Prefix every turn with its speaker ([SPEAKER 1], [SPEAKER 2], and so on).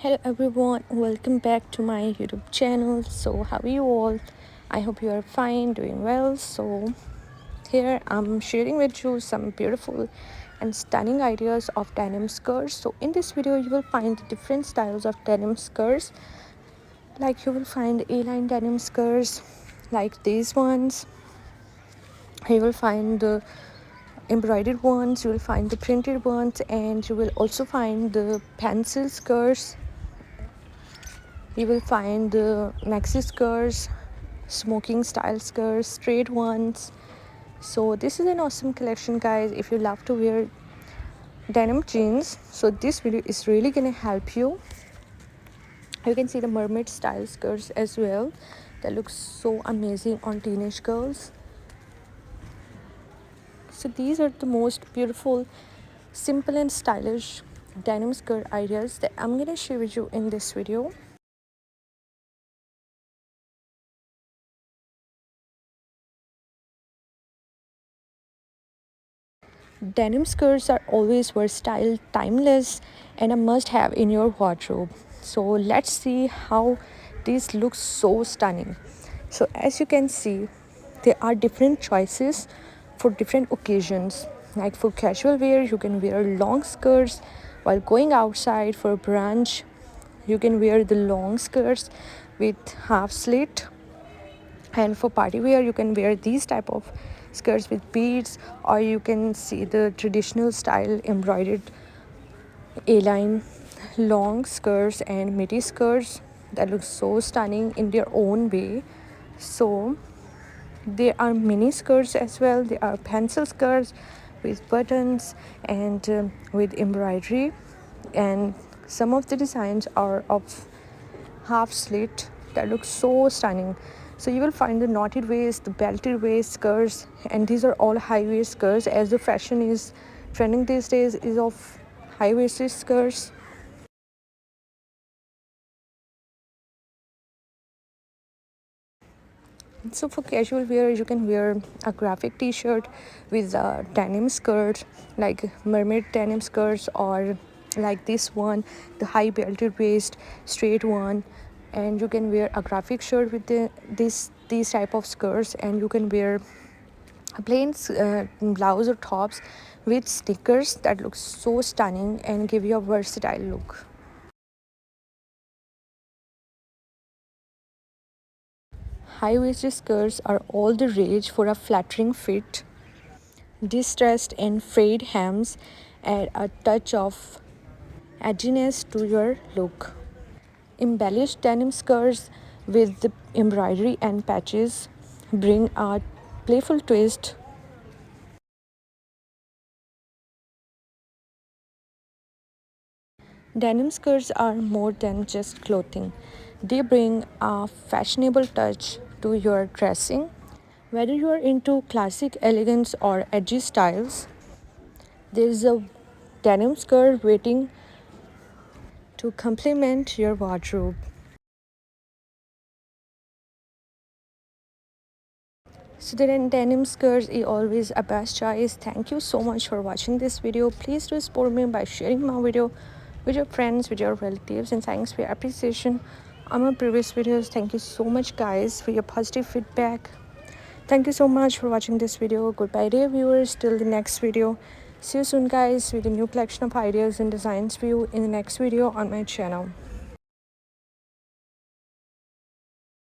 [SPEAKER 1] Hello everyone, welcome back to my YouTube channel. So how are you all? I hope you are fine, doing well. So here I'm sharing with you some beautiful and stunning ideas of denim skirts. So in this video you will find different styles of denim skirts. Like you will find A-line denim skirts like these ones. You will find the embroidered ones, you will find the printed ones, and you will also find the pencil skirts. You will find the maxi skirts, smoking style skirts, straight ones. So this is an awesome collection, guys. If you love to wear denim jeans, so this video is really gonna help you. You can see the mermaid style skirts as well. That looks so amazing on teenage girls. So these are the most beautiful, simple and stylish denim skirt ideas that I'm gonna share with you in this video. Denim skirts are always versatile, timeless, and a must have in your wardrobe. So let's see how these look so stunning. So as you can see, there are different choices for different occasions. Like for casual wear, you can wear long skirts while going outside for brunch. You can wear the long skirts with half slit, and for party wear you can wear these type of skirts with beads, or you can see the traditional style embroidered A-line long skirts and midi skirts that look so stunning in their own way. So there are mini skirts as well. There are pencil skirts with buttons and with embroidery, and some of the designs are of half slit that looks so stunning. So you will find the knotted waist, the belted waist skirts, and these are all high waist skirts, as the fashion is trending these days is of high waisted skirts. So for casual wear, you can wear a graphic t-shirt with a denim skirt, like mermaid denim skirts, or like this one, the high belted waist straight one. And you can wear a graphic shirt with these type of skirts, and you can wear a plain blouse or tops with stickers that looks so stunning and give you a versatile look. High-waisted skirts are all the rage for a flattering fit. Distressed and frayed hems add a touch of edginess to your look. Embellished denim skirts with the embroidery and patches bring a playful twist. Denim skirts are more than just clothing. They bring a fashionable touch to your dressing. Whether you are into classic elegance or edgy styles, there is a denim skirt waiting to complement your wardrobe. So the denim skirts is always a best choice. Thank you so much for watching this video. Please do support me by sharing my video with your friends, with your relatives, and thanks for your appreciation on my previous videos. Thank you so much, guys, for your positive feedback. Thank you so much for watching this video. Goodbye, dear viewers, till the next video. See you soon, guys, with a new collection of ideas and designs for you in the next video on my channel.